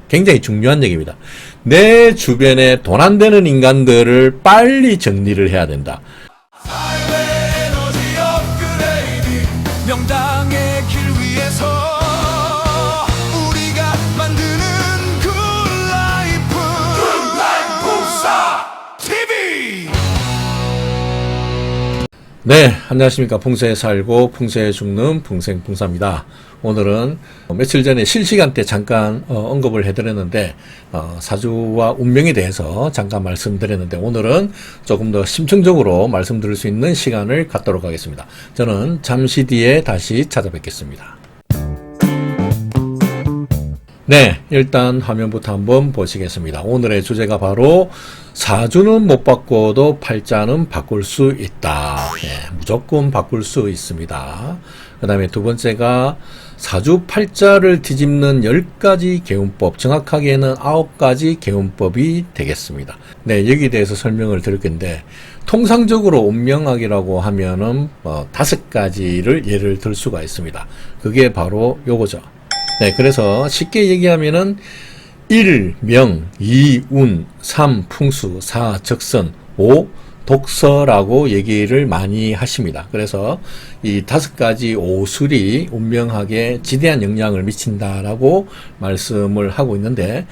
굉장히 중요한 얘기입니다. 내 주변에 돈 안 되는 인간들을 빨리 정리를 해야 된다. 에너지 업그레이드 명당의 길 위에서 우리가 만드는 굿라이프 TV. 네, 안녕하십니까. 풍세에 살고 풍세에 죽는 풍생풍사입니다. 오늘은 며칠 전에 실시간 때 잠깐 언급을 해드렸는데 사주와 운명에 대해서 잠깐 말씀드렸는데, 오늘은 조금 더 심층적으로 말씀드릴 수 있는 시간을 갖도록 하겠습니다. 저는 잠시 뒤에 다시 찾아뵙겠습니다. 네, 일단 화면부터 한번 보시겠습니다. 오늘의 주제가 바로 사주는 못 바꿔도 팔자는 바꿀 수 있다. 네, 무조건 바꿀 수 있습니다. 그 다음에 두 번째가 사주 팔자를 뒤집는 10가지 개운법, 정확하게는 9가지 개운법이 되겠습니다. 네, 여기에 대해서 설명을 드릴 건데, 통상적으로 운명학이라고 하면은 5가지를 예를 들 수가 있습니다. 그게 바로 요거죠. 네, 그래서 쉽게 얘기하면은 1. 명, 2. 운, 3. 풍수, 4. 적선, 5. 독서라고 얘기를 많이 하십니다. 그래서 이 5가지 오술이 운명학에 지대한 영향을 미친다라고 말씀을 하고 있는데,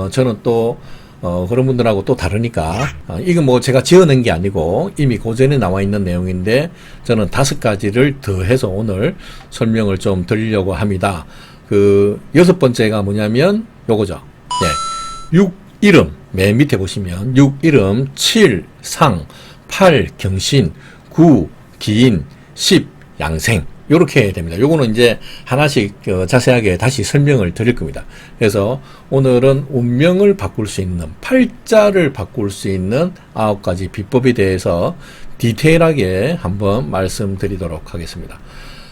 저는 또 그런 분들하고 또 다르니까, 이건 뭐 제가 지어낸 게 아니고 이미 고전에 나와 있는 내용인데, 저는 5가지를 더해서 오늘 설명을 좀 드리려고 합니다. 그 6번째가 뭐냐면 요거죠. 네. 6 이름, 맨 밑에 보시면 6 이름, 7 상, 8 경신, 9 기인, 10 양생, 요렇게 됩니다. 요거는 이제 하나씩 자세하게 다시 설명을 드릴 겁니다. 그래서 오늘은 운명을 바꿀 수 있는, 팔자를 바꿀 수 있는 9가지 비법에 대해서 디테일하게 한번 말씀드리도록 하겠습니다.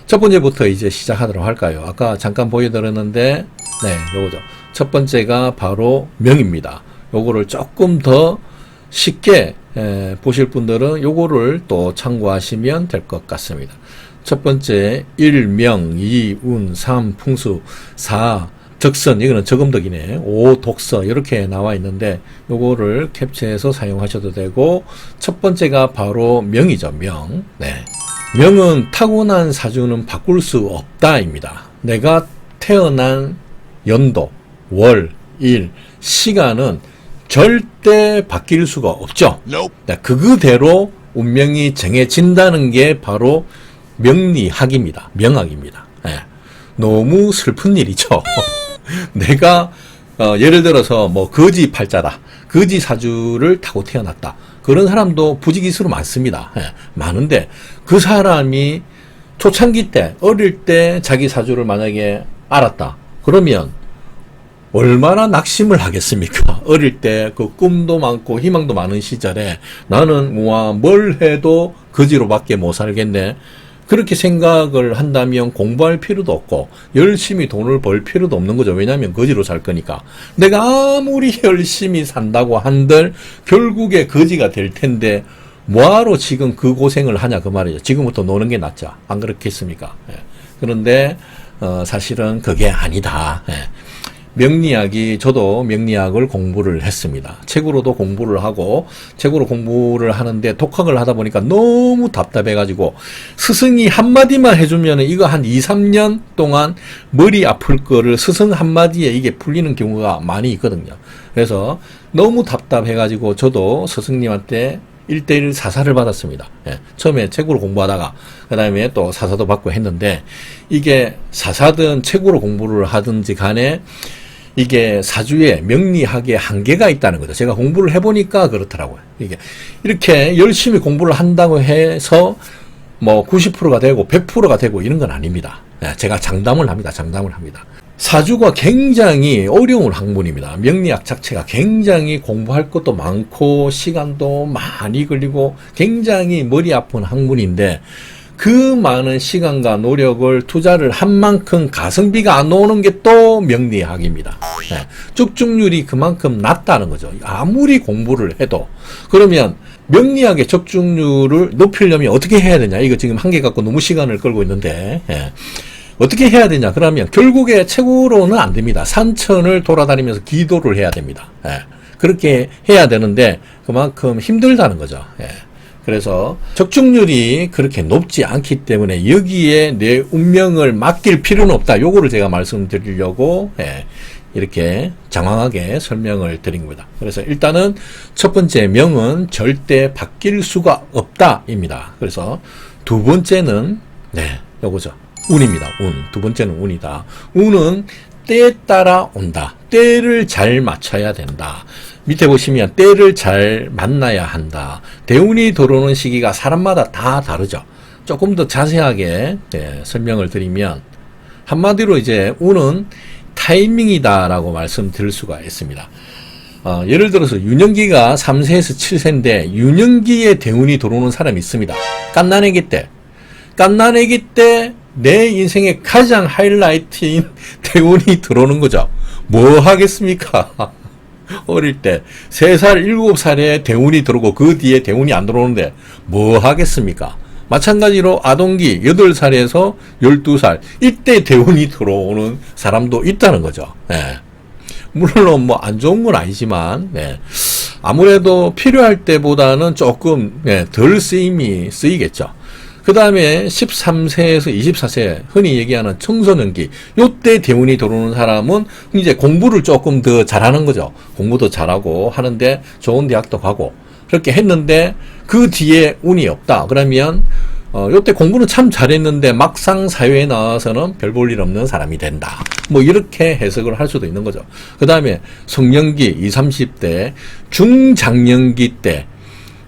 첫 번째부터 이제 시작하도록 할까요? 아까 잠깐 보여드렸는데, 네, 요거죠. 첫 번째가 바로 명입니다. 요거를 조금 더 쉽게 보실 분들은 요거를 또 참고하시면 될 것 같습니다. 첫 번째 1. 명, 2. 운, 3. 풍수, 4. 적선, 이거는 적음덕이네. 5. 독서, 이렇게 나와 있는데 요거를 캡처해서 사용하셔도 되고, 첫 번째가 바로 명이죠. 명. 네. 명은 타고난 사주는 바꿀 수 없다입니다. 내가 태어난 연도, 월, 일, 시간은 절대 바뀔 수가 없죠. 그대로 운명이 정해진다는 게 바로 명리학입니다. 명학입니다. 네. 너무 슬픈 일이죠. 내가 예를 들어서 뭐 거지 팔자다, 거지 사주를 타고 태어났다, 그런 사람도 부지기수로 많습니다. 예, 많은데 그 사람이 초창기 때, 어릴 때 자기 사주를 만약에 알았다, 그러면 얼마나 낙심을 하겠습니까? 어릴 때 그 꿈도 많고 희망도 많은 시절에 나는 뭘 해도 거지로밖에 못 살겠네, 그렇게 생각을 한다면 공부할 필요도 없고 열심히 돈을 벌 필요도 없는 거죠. 왜냐하면 거지로 살 거니까. 내가 아무리 열심히 산다고 한들 결국에 거지가 될 텐데 뭐하러 지금 그 고생을 하냐, 그 말이죠. 지금부터 노는 게 낫죠. 안 그렇겠습니까? 예. 그런데 사실은 그게 아니다. 예. 명리학이, 저도 명리학을 공부를 했습니다. 책으로도 공부를 하고, 책으로 공부를 하는데 독학을 하다 보니까 너무 답답해가지고 스승이 한마디만 해주면 이거 한 2, 3년 동안 머리 아플 거를 스승 한마디에 이게 풀리는 경우가 많이 있거든요. 그래서 너무 답답해가지고 저도 스승님한테 1:1 사사를 받았습니다. 예, 처음에 책으로 공부하다가 그 다음에 또 사사도 받고 했는데, 이게 사사든 책으로 공부를 하든지 간에 이게 사주에 명리학에 한계가 있다는 거죠. 제가 공부를 해보니까 그렇더라고요. 이게 이렇게 열심히 공부를 한다고 해서 뭐 90%가 되고 100%가 되고 이런 건 아닙니다. 제가 장담을 합니다. 사주가 굉장히 어려운 학문입니다. 명리학 자체가 굉장히 공부할 것도 많고 시간도 많이 걸리고 굉장히 머리 아픈 학문인데, 그 많은 시간과 노력을 투자를 한 만큼 가성비가 안 오는 게 또 명리학입니다. 네. 적중률이 그만큼 낮다는 거죠. 아무리 공부를 해도. 그러면 명리학의 적중률을 높이려면 어떻게 해야 되냐? 이거 지금 한계 갖고 너무 시간을 끌고 있는데, 예. 어떻게 해야 되냐? 그러면 결국에 책으로는 안 됩니다. 산천을 돌아다니면서 기도를 해야 됩니다. 예. 그렇게 해야 되는데 그만큼 힘들다는 거죠. 예. 그래서 적중률이 그렇게 높지 않기 때문에 여기에 내 운명을 맡길 필요는 없다. 요거를 제가 말씀드리려고 이렇게 장황하게 설명을 드린 겁니다. 그래서 일단은 첫 번째 명은 절대 바뀔 수가 없다입니다. 그래서 두 번째는 요거죠. 운입니다. 운. 두 번째는 운이다. 운은 때에 따라 온다. 때를 잘 맞춰야 된다. 밑에 보시면 때를 잘 만나야 한다. 대운이 들어오는 시기가 사람마다 다 다르죠. 조금 더 자세하게 설명을 드리면 한마디로 이제 운은 타이밍이다라고 말씀드릴 수가 있습니다. 예를 들어서 유년기가 3세에서 7세인데 유년기에 대운이 들어오는 사람이 있습니다. 갓난아기 때. 갓난아기 때 내 인생의 가장 하이라이트인 대운이 들어오는 거죠. 뭐 하겠습니까? 어릴 때 3살, 7살에 대운이 들어오고 그 뒤에 대운이 안 들어오는데 뭐 하겠습니까? 마찬가지로 아동기 8살에서 12살 이때 대운이 들어오는 사람도 있다는 거죠. 물론 뭐 안 좋은 건 아니지만 아무래도 필요할 때보다는 조금 덜 쓰이겠죠. 그 다음에 13세에서 24세 흔히 얘기하는 청소년기 요때 대운이 들어오는 사람은 이제 공부를 조금 더 잘하는 거죠. 공부도 잘하고 하는데 좋은 대학도 가고 그렇게 했는데 그 뒤에 운이 없다. 그러면 요때 공부는 참 잘했는데 막상 사회에 나와서는 별 볼 일 없는 사람이 된다. 뭐 이렇게 해석을 할 수도 있는 거죠. 그 다음에 성년기 20, 30대 중장년기 때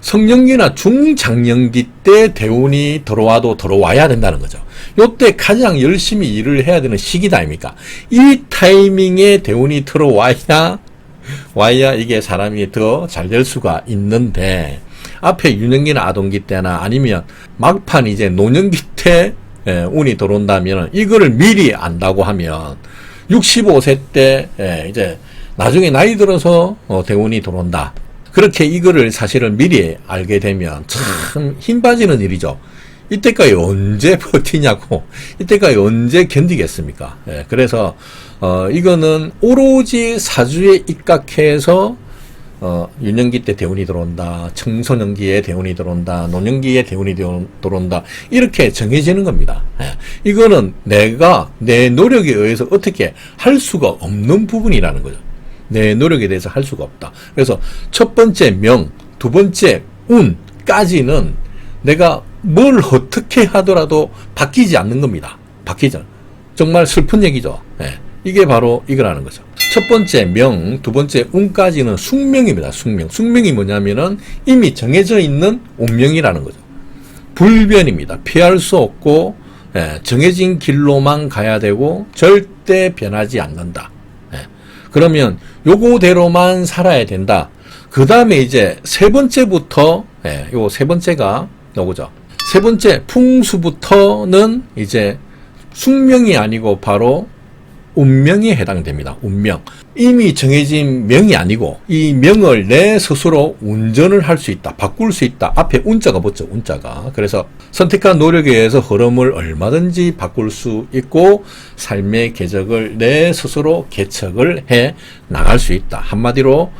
성년기나 중장년기 때 대운이 들어와도 들어와야 된다는 거죠. 요때 가장 열심히 일을 해야 되는 시기다 아닙니까? 이 타이밍에 대운이 들어와야 이게 사람이 더 잘 될 수가 있는데 앞에 유년기나 아동기 때나 아니면 막판 이제 노년기 때 운이 들어온다면 이거를 미리 안다고 하면 65세 때 이제 나중에 나이 들어서 대운이 들어온다. 그렇게 이거를 사실은 미리 알게 되면 참 힘 빠지는 일이죠. 이때까지 언제 버티냐고, 이때까지 언제 견디겠습니까? 그래서 이거는 오로지 사주에 입각해서 유년기 때 대운이 들어온다, 청소년기에 대운이 들어온다, 노년기에 대운이 들어온다 이렇게 정해지는 겁니다. 이거는 내가 내 노력에 의해서 어떻게 할 수가 없는 부분이라는 거죠. 내 노력에 대해서 할 수가 없다. 그래서 첫 번째 명, 두 번째 운까지는 내가 뭘 어떻게 하더라도 바뀌지 않는 겁니다. 바뀌죠. 정말 슬픈 얘기죠. 이게 바로 이거라는 거죠. 첫 번째 명, 두 번째 운까지는 숙명입니다. 숙명. 숙명이 뭐냐면은 이미 정해져 있는 운명이라는 거죠. 불변입니다. 피할 수 없고 정해진 길로만 가야 되고 절대 변하지 않는다. 그러면 요거대로만 살아야 된다. 그 다음에 이제 세 번째부터, 요 세 번째가 요거죠. 세 번째 풍수부터는 이제 숙명이 아니고 바로 운명에 해당됩니다. 운명. 이미 정해진 명이 아니고 이 명을 내 스스로 운전을 할 수 있다. 바꿀 수 있다. 앞에 운자가 붙죠. 운자가. 그래서 선택한 노력에 의해서 흐름을 얼마든지 바꿀 수 있고 삶의 궤적을 내 스스로 개척을 해 나갈 수 있다. 한마디로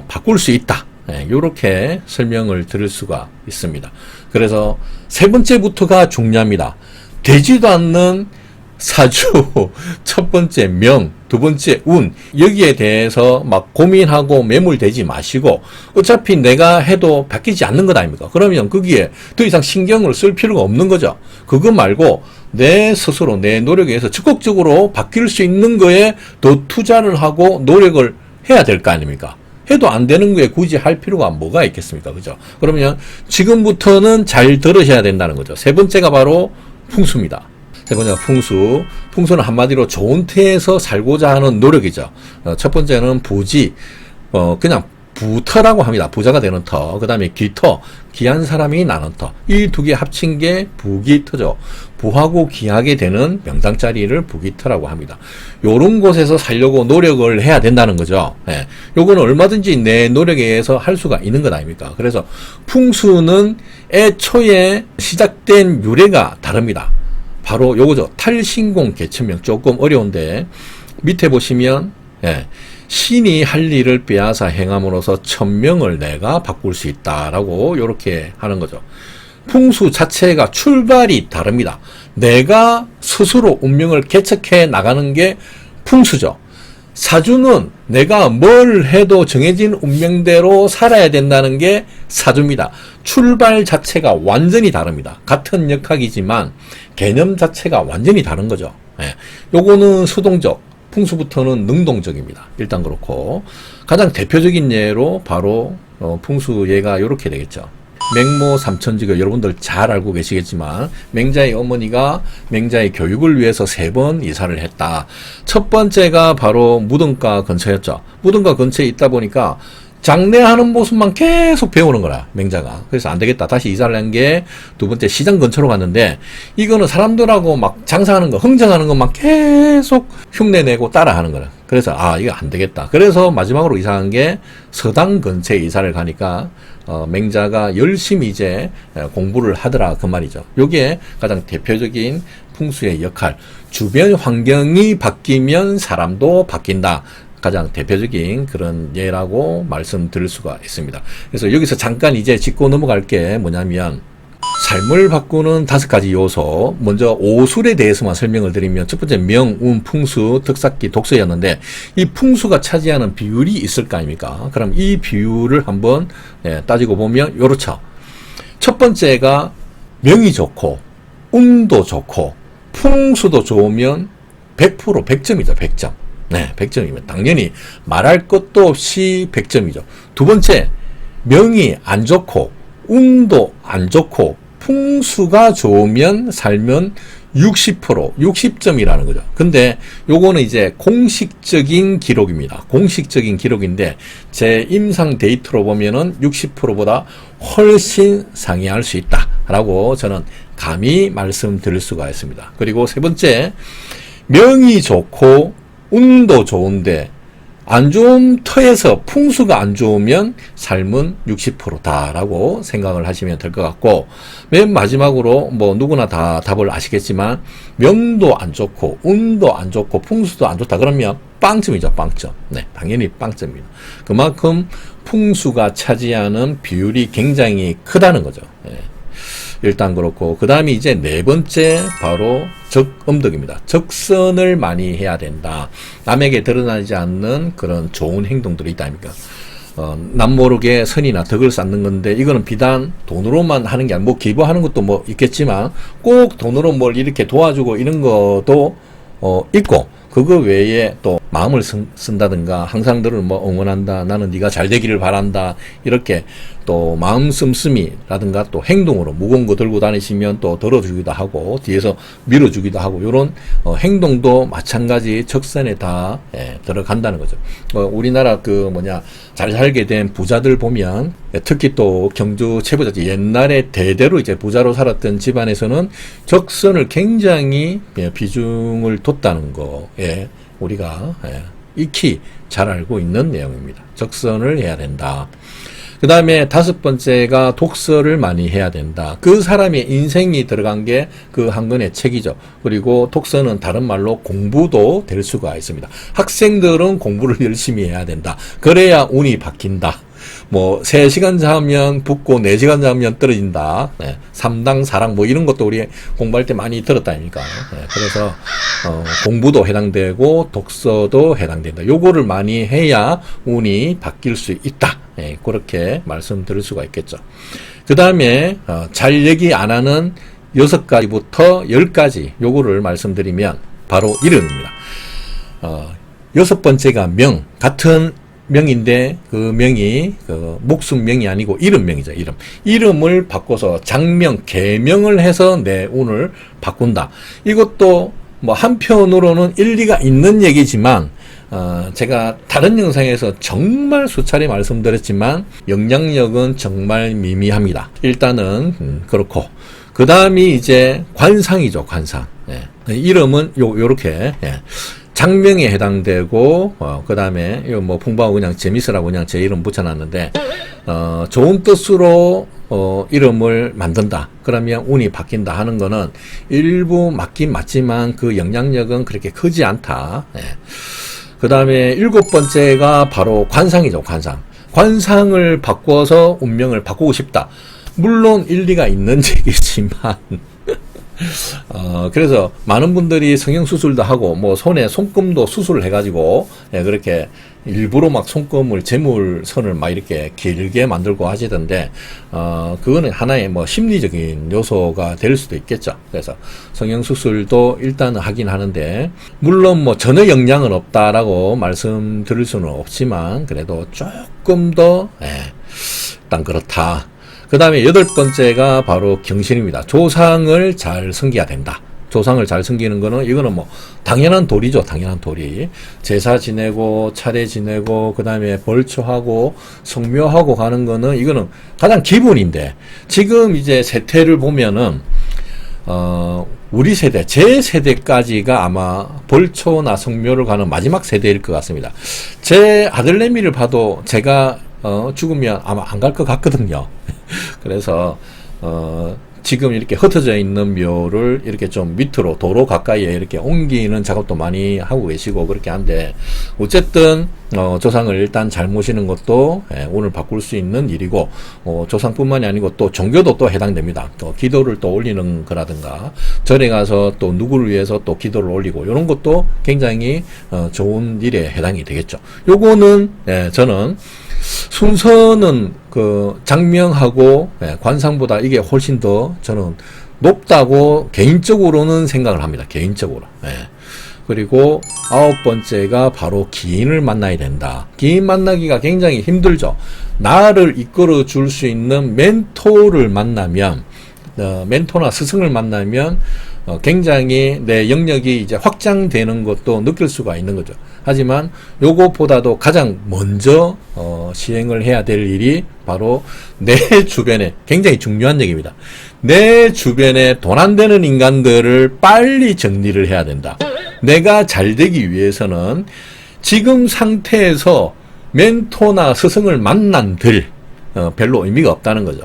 바꿀 수 있다. 이렇게 설명을 드릴 수가 있습니다. 그래서 세 번째부터가 중요합니다. 되지도 않는 사주, 첫 번째 명, 두 번째 운, 여기에 대해서 막 고민하고 매몰되지 마시고 어차피 내가 해도 바뀌지 않는 것 아닙니까? 그러면 거기에 더 이상 신경을 쓸 필요가 없는 거죠. 그거 말고 내 스스로 내 노력에 의해서 적극적으로 바뀔 수 있는 거에 더 투자를 하고 노력을 해야 될 거 아닙니까? 해도 안 되는 거에 굳이 할 필요가 뭐가 있겠습니까? 그죠? 그러면 지금부터는 잘 들으셔야 된다는 거죠. 세 번째가 바로 풍수입니다. 세 번째가 풍수. 풍수는 한마디로 좋은 태에서 살고자 하는 노력이죠. 첫 번째는 부지, 그냥 부터라고 합니다. 부자가 되는 터. 그 다음에 기터, 귀한 사람이 나는 터. 이 두 개 합친 게 부기터죠. 부하고 귀하게 되는 명상자리를 부기터라고 합니다. 요런 곳에서 살려고 노력을 해야 된다는 거죠. 요거는 얼마든지 내 노력에 의해서 할 수가 있는 것 아닙니까? 그래서 풍수는 애초에 시작된 유래가 다릅니다. 바로 요거죠. 탈신공 개천명. 조금 어려운데 밑에 보시면 신이 할 일을 빼앗아 행함으로써 천명을 내가 바꿀 수 있다라고 요렇게 하는 거죠. 풍수 자체가 출발이 다릅니다. 내가 스스로 운명을 개척해 나가는 게 풍수죠. 사주는 내가 뭘 해도 정해진 운명대로 살아야 된다는 게 사주입니다. 출발 자체가 완전히 다릅니다. 같은 역학이지만 개념 자체가 완전히 다른 거죠. 요거는 수동적, 풍수부터는 능동적입니다. 일단 그렇고 가장 대표적인 예로 바로 풍수 예가 이렇게 되겠죠. 맹모 삼천지교 여러분들 잘 알고 계시겠지만 맹자의 어머니가 맹자의 교육을 위해서 3번 이사를 했다. 첫 번째가 바로 무등가 근처였죠. 무등가 근처에 있다 보니까 장례하는 모습만 계속 배우는 거라 맹자가. 그래서 안 되겠다. 다시 이사를 한 게 두 번째 시장 근처로 갔는데 이거는 사람들하고 막 장사하는 거 흥정하는 것만 계속 흉내내고 따라하는 거라. 그래서 이거 안 되겠다. 그래서 마지막으로 이사한 게 서당 근처에 이사를 가니까 맹자가 열심히 이제 공부를 하더라 그 말이죠. 요게 가장 대표적인 풍수의 역할. 주변 환경이 바뀌면 사람도 바뀐다. 가장 대표적인 그런 예라고 말씀드릴 수가 있습니다. 그래서 여기서 잠깐 이제 짚고 넘어갈 게 뭐냐면 삶을 바꾸는 5가지 요소. 먼저 오술에 대해서만 설명을 드리면 첫 번째 명, 운, 풍수, 득삭기, 독서였는데 이 풍수가 차지하는 비율이 있을 거 아닙니까? 그럼 이 비율을 한번 따지고 보면 요렇죠. 첫 번째가 명이 좋고 운도 좋고 풍수도 좋으면 100% 100점이죠. 100점. 100점이면 당연히 말할 것도 없이 100점이죠. 두 번째, 명이 안 좋고 운도 안 좋고 풍수가 좋으면 살면 60%, 60점이라는 거죠. 근데 요거는 이제 공식적인 기록입니다. 공식적인 기록인데 제 임상 데이터로 보면은 60%보다 훨씬 상회할 수 있다라고 저는 감히 말씀드릴 수가 있습니다. 그리고 세 번째, 명이 좋고 운도 좋은데 안 좋은 터에서 풍수가 안 좋으면 삶은 60%다라고 생각을 하시면 될 것 같고, 맨 마지막으로 뭐 누구나 다 답을 아시겠지만 명도 안 좋고 운도 안 좋고 풍수도 안 좋다 그러면 빵점이죠. 빵점. 당연히 빵점입니다. 그만큼 풍수가 차지하는 비율이 굉장히 크다는 거죠. 일단 그렇고, 그 다음에 이제 네 번째 바로 적음덕입니다. 적선을 많이 해야 된다. 남에게 드러나지 않는 그런 좋은 행동들이 있다 아닙니까? 남모르게 선이나 덕을 쌓는 건데 이거는 비단 돈으로만 하는 게 아니고 뭐 기부하는 것도 뭐 있겠지만 꼭 돈으로 뭘 이렇게 도와주고 이런 것도 있고, 그거 외에 또 마음을 쓴다든가 항상 너를 뭐 응원한다, 나는 네가 잘 되기를 바란다, 이렇게 또 마음 씀씀이라든가 또 행동으로 무거운 거 들고 다니시면 또 덜어주기도 하고 뒤에서 밀어주기도 하고, 이런 행동도 마찬가지 적선에 다 들어간다는 거죠. 우리나라 잘 살게 된 부자들 보면, 특히 또 경주 최부자지 옛날에 대대로 이제 부자로 살았던 집안에서는 적선을 굉장히 비중을 뒀다는 거, 우리가 익히 잘 알고 있는 내용입니다. 적선을 해야 된다. 그 다음에 5번째가 독서를 많이 해야 된다. 그 사람의 인생이 들어간 게 그 한 권의 책이죠. 그리고 독서는 다른 말로 공부도 될 수가 있습니다. 학생들은 공부를 열심히 해야 된다. 그래야 운이 바뀐다. 3시간 자면 붙고 4시간 자면 떨어진다. 3당 4랑 이런 것도 우리 공부할 때 많이 들었다니까. 그래서 공부도 해당되고 독서도 해당된다. 요거를 많이 해야 운이 바뀔 수 있다. 그렇게 말씀드릴 수가 있겠죠. 그 다음에 잘 얘기 안 하는 6가지부터 10가지 요거를 말씀드리면 바로 이름입니다. 6번째가 명, 같은 명인데 그 명이 목숨명이 아니고 이름명이죠. 이름을 바꿔서 장명, 개명을 해서 내 운을 바꾼다. 이것도 한편으로는 일리가 있는 얘기지만 제가 다른 영상에서 정말 수차례 말씀드렸지만 영향력은 정말 미미합니다. 일단은 그렇고, 그 다음이 이제 관상이죠. 관상. 이름은 요렇게 장명에 해당되고, 그 다음에, 이거 뭐 풍부하고 그냥 재밌으라고 그냥 제 이름 붙여놨는데, 좋은 뜻으로, 이름을 만든다. 그러면 운이 바뀐다 하는 거는 일부 맞긴 맞지만 그 영향력은 그렇게 크지 않다. 예. 그 다음에 7번째가 바로 관상이죠, 관상. 관상을 바꿔서 운명을 바꾸고 싶다. 물론 일리가 있는 얘기지만, 그래서 많은 분들이 성형수술도 하고, 뭐 손에 손금도 수술을 해가지고, 예, 그렇게 일부러 막 손금을, 재물선을 막 이렇게 길게 만들고 하시던데, 그거는 하나의 뭐 심리적인 요소가 될 수도 있겠죠. 그래서 성형수술도 일단은 하긴 하는데, 물론 뭐 전혀 영향은 없다라고 말씀드릴 수는 없지만, 그래도 조금 더, 예, 일단 그렇다. 그 다음에 8번째가 바로 경신입니다. 조상을 잘 섬겨야 된다. 조상을 잘 섬기는 거는, 이거는 뭐, 당연한 도리죠. 당연한 도리. 제사 지내고, 차례 지내고, 그 다음에 벌초하고, 성묘하고 가는 거는, 이거는 가장 기본인데, 지금 이제 세태를 보면은, 우리 세대, 제 세대까지가 아마 벌초나 성묘를 가는 마지막 세대일 것 같습니다. 제 아들내미를 봐도 제가 죽으면 아마 안 갈 것 같거든요. 그래서, 지금 이렇게 흩어져 있는 묘를 이렇게 좀 밑으로 도로 가까이에 이렇게 옮기는 작업도 많이 하고 계시고 그렇게 한데, 어쨌든, 조상을 일단 잘 모시는 것도, 운을 바꿀 수 있는 일이고, 조상뿐만이 아니고 또 종교도 또 해당됩니다. 또 기도를 또 올리는 거라든가, 절에 가서 또 누구를 위해서 또 기도를 올리고, 이런 것도 굉장히, 좋은 일에 해당이 되겠죠. 요거는, 저는, 순서는 그 장명하고 관상보다 이게 훨씬 더 저는 높다고 개인적으로는 생각을 합니다. 개인적으로. 그리고 9번째가 바로 기인을 만나야 된다. 기인 만나기가 굉장히 힘들죠. 나를 이끌어 줄 수 있는 멘토를 만나면, 멘토나 스승을 만나면 굉장히 내 영역이 이제 확장되는 것도 느낄 수가 있는 거죠. 하지만 요것보다도 가장 먼저 시행을 해야 될 일이 바로 내 주변에, 굉장히 중요한 얘기입니다. 내 주변에 돈 안 되는 인간들을 빨리 정리를 해야 된다. 내가 잘 되기 위해서는 지금 상태에서 멘토나 스승을 만난들 별로 의미가 없다는 거죠.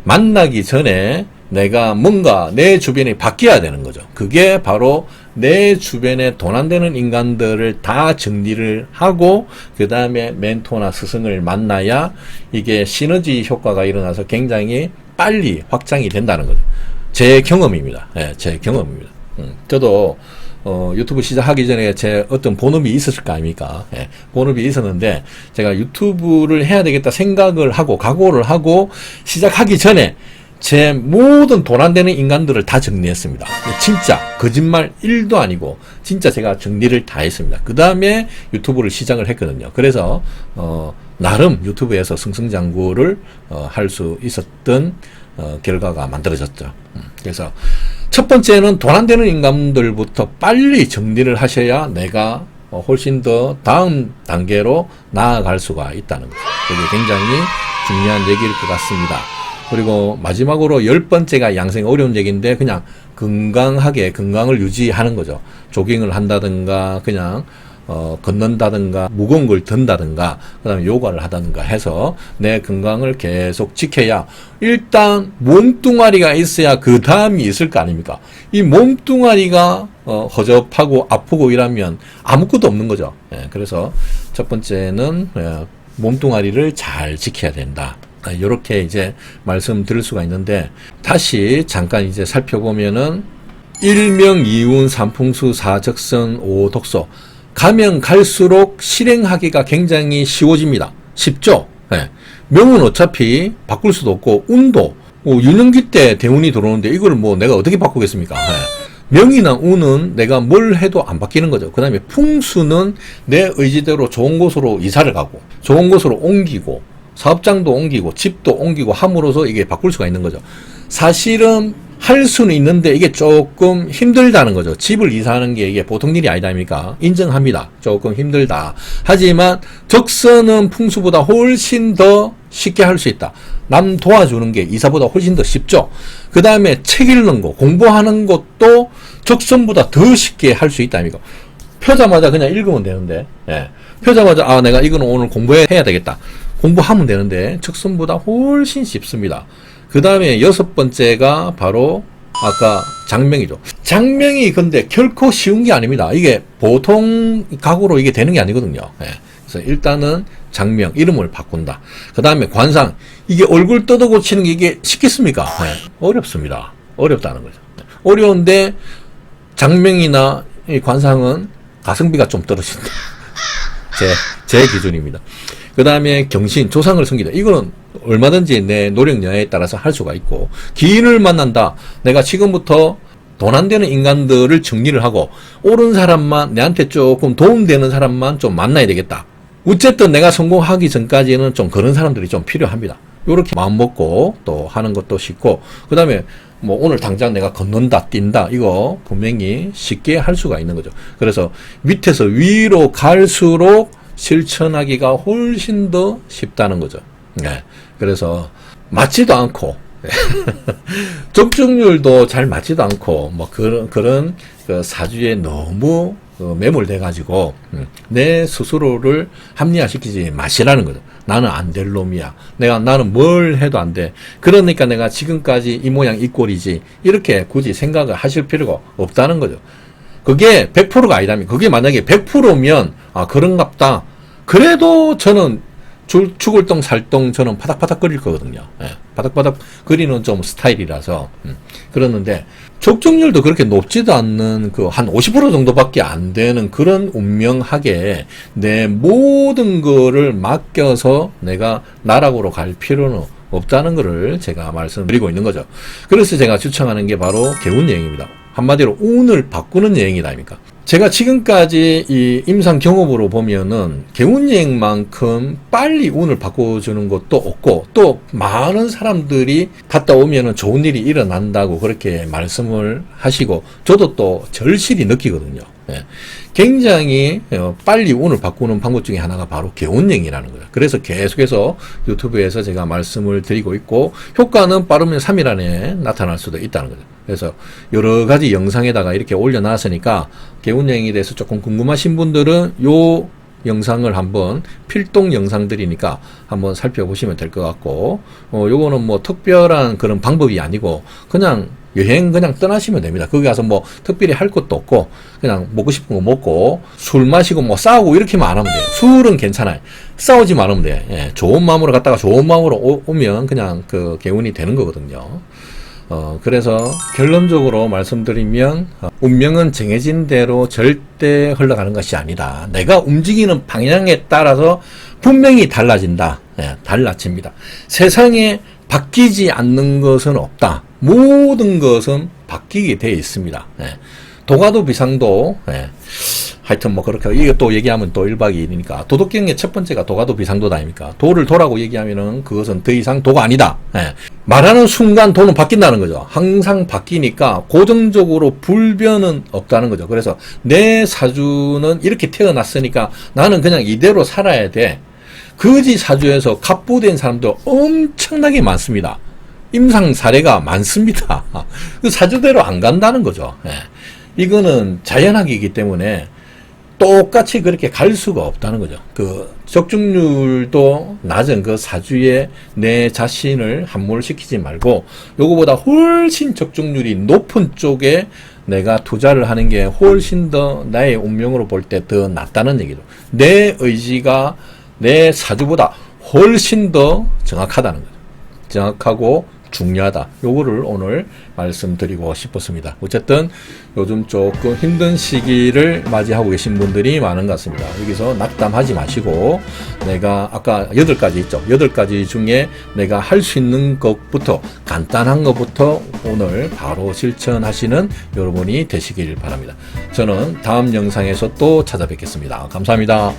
만나기 전에 내가 뭔가 내 주변이 바뀌어야 되는 거죠. 그게 바로 내 주변에 돈 안 되는 인간들을 다 정리를 하고, 그 다음에 멘토나 스승을 만나야 이게 시너지 효과가 일어나서 굉장히 빨리 확장이 된다는 거죠. 제 경험입니다. 제 경험입니다. 저도 유튜브 시작하기 전에 제 어떤 본업이 있었을 거 아닙니까? 본업이 있었는데, 제가 유튜브를 해야 되겠다 생각을 하고, 각오를 하고, 시작하기 전에, 제 모든 돈 안 되는 인간들을 다 정리했습니다. 진짜 거짓말 1도 아니고 진짜 제가 정리를 다 했습니다. 그 다음에 유튜브를 시작을 했거든요. 그래서 나름 유튜브에서 승승장구를 할 수 있었던 결과가 만들어졌죠. 그래서 첫 번째는 돈 안 되는 인간들부터 빨리 정리를 하셔야 내가 훨씬 더 다음 단계로 나아갈 수가 있다는 거죠. 그게 굉장히 중요한 얘기일 것 같습니다. 그리고 마지막으로 10번째가 양생 어려운 얘기인데, 그냥 건강하게 건강을 유지하는 거죠. 조깅을 한다든가, 그냥 걷는다든가, 무거운 걸 든다든가, 그 다음에 요가를 하다든가 해서 내 건강을 계속 지켜야, 일단 몸뚱아리가 있어야 그 다음이 있을 거 아닙니까? 이 몸뚱아리가 허접하고 아프고 이러면 아무것도 없는 거죠. 그래서 첫 번째는 몸뚱아리를 잘 지켜야 된다. 이렇게 이제 말씀드릴 수가 있는데, 다시 잠깐 이제 살펴보면은 일명 이운 삼풍수 사적선 오독소, 가면 갈수록 실행하기가 굉장히 쉬워집니다. 쉽죠? 명은 어차피 바꿀 수도 없고, 운도 유년기 때 대운이 들어오는데 이걸 뭐 내가 어떻게 바꾸겠습니까? 명이나 운은 내가 뭘 해도 안 바뀌는 거죠. 그 다음에 풍수는 내 의지대로 좋은 곳으로 이사를 가고, 좋은 곳으로 옮기고, 사업장도 옮기고 집도 옮기고 함으로써 이게 바꿀 수가 있는 거죠. 사실은 할 수는 있는데 이게 조금 힘들다는 거죠. 집을 이사하는 게 이게 보통 일이 아니다 아닙니까? 인정합니다. 조금 힘들다. 하지만 적선은 풍수보다 훨씬 더 쉽게 할 수 있다. 남 도와주는 게 이사보다 훨씬 더 쉽죠. 그 다음에 책 읽는 거, 공부하는 것도 적선보다 더 쉽게 할 수 있다 아닙니까? 펴자마자 그냥 읽으면 되는데, 예. 펴자마자, 아, 내가 이거는 오늘 공부해야 되겠다. 공부하면 되는데, 측선보다 훨씬 쉽습니다. 그 다음에 6번째가 바로, 아까 장명이죠. 장명이 근데 결코 쉬운 게 아닙니다. 이게 보통 각오로 이게 되는 게 아니거든요. 예. 그래서 일단은 장명, 이름을 바꾼다. 그 다음에 관상, 이게 얼굴 뜯어 고치는 게 이게 쉽겠습니까? 예. 어렵습니다. 어렵다는 거죠. 어려운데, 장명이나 이 관상은 가성비가 좀 떨어진다. 제 기준입니다. 그 다음에 경신, 조상을 섬기다. 이거는 얼마든지 내 노력 여하에 따라서 할 수가 있고, 기인을 만난다. 내가 지금부터 돈 안 되는 인간들을 정리를 하고, 옳은 사람만, 내한테 조금 도움되는 사람만 좀 만나야 되겠다. 어쨌든 내가 성공하기 전까지는 좀 그런 사람들이 좀 필요합니다. 요렇게 마음 먹고 또 하는 것도 쉽고, 그 다음에 뭐 오늘 당장 내가 걷는다, 뛴다, 이거 분명히 쉽게 할 수가 있는 거죠. 그래서 밑에서 위로 갈수록 실천하기가 훨씬 더 쉽다는 거죠. 네. 그래서 맞지도 않고, 적중률도 잘 맞지도 않고, 뭐 그런 그 사주에 너무 매몰돼가지고 내 스스로를 합리화시키지 마시라는 거죠. 나는 안 될 놈이야. 나는 뭘 해도 안 돼. 그러니까 내가 지금까지 이 모양 이 꼴이지. 이렇게 굳이 생각을 하실 필요가 없다는 거죠. 그게 100%가 아니라면, 그게 만약에 100%면 아 그런갑다. 그래도 저는 죽을 똥 살똥 저는 파닥파닥 거릴 거거든요. 예, 파닥파닥 거리는 좀 스타일이라서 그러는데 적중률도 그렇게 높지도 않는 그 한 50% 정도밖에 안 되는 그런 운명하게 내 모든 거를 맡겨서 내가 나락으로 갈 필요는 없다는 거를 제가 말씀드리고 있는 거죠. 그래서 제가 추천하는 게 바로 개운 여행입니다. 한마디로 운을 바꾸는 여행이다 아닙니까? 제가 지금까지 이 임상 경험으로 보면은 개운 여행만큼 빨리 운을 바꿔주는 것도 없고, 또 많은 사람들이 갔다 오면은 좋은 일이 일어난다고 그렇게 말씀을 하시고, 저도 또 절실히 느끼거든요. 예. 굉장히 빨리 운을 바꾸는 방법 중에 하나가 바로 개운 여행이라는 거예요. 그래서 계속해서 유튜브에서 제가 말씀을 드리고 있고, 효과는 빠르면 3일 안에 나타날 수도 있다는 거죠. 그래서 여러 가지 영상에다가 이렇게 올려놨으니까 개운 여행에 대해서 조금 궁금하신 분들은 요 영상을 한번, 필동 영상들이니까 한번 살펴보시면 될 것 같고, 요거는 뭐 특별한 그런 방법이 아니고 그냥 여행 그냥 떠나시면 됩니다. 거기 가서 뭐 특별히 할 것도 없고 그냥 먹고 싶은 거 먹고 술 마시고 뭐 싸우고 이렇게만 안 하면 돼요. 술은 괜찮아요. 싸우지 말으면 돼요. 예, 좋은 마음으로 갔다가 좋은 마음으로 오면 그냥 그 개운이 되는 거거든요. 그래서 결론적으로 말씀드리면 운명은 정해진 대로 절대 흘러가는 것이 아니다. 내가 움직이는 방향에 따라서 분명히 달라진다. 예, 달라집니다. 세상에 바뀌지 않는 것은 없다. 모든 것은 바뀌게 되어 있습니다. 예. 도가도 비상도, 예. 하여튼 뭐 그렇게, 이거 또 얘기하면 또 1박 2일이니까. 도덕경의 첫 번째가 도가도 비상도다 아닙니까? 도를 도라고 얘기하면은 그것은 더 이상 도가 아니다. 예. 말하는 순간 도는 바뀐다는 거죠. 항상 바뀌니까 고정적으로 불변은 없다는 거죠. 그래서 내 사주는 이렇게 태어났으니까 나는 그냥 이대로 살아야 돼. 거지 사주에서 갑부된 사람도 엄청나게 많습니다. 임상 사례가 많습니다. 그 사주대로 안 간다는 거죠. 예. 이거는 자연학이기 때문에 똑같이 그렇게 갈 수가 없다는 거죠. 그 적중률도 낮은 그 사주에 내 자신을 함몰시키지 말고 요거보다 훨씬 적중률이 높은 쪽에 내가 투자를 하는 게 훨씬 더 나의 운명으로 볼 때 더 낫다는 얘기죠. 내 의지가 내 사주보다 훨씬 더 정확하다는 거죠. 정확하고 중요하다. 요거를 오늘 말씀드리고 싶었습니다. 어쨌든 요즘 조금 힘든 시기를 맞이하고 계신 분들이 많은 것 같습니다. 여기서 낙담하지 마시고 내가 아까 8가지 있죠. 8가지 중에 내가 할 수 있는 것부터 간단한 것부터 오늘 바로 실천하시는 여러분이 되시길 바랍니다. 저는 다음 영상에서 또 찾아뵙겠습니다. 감사합니다.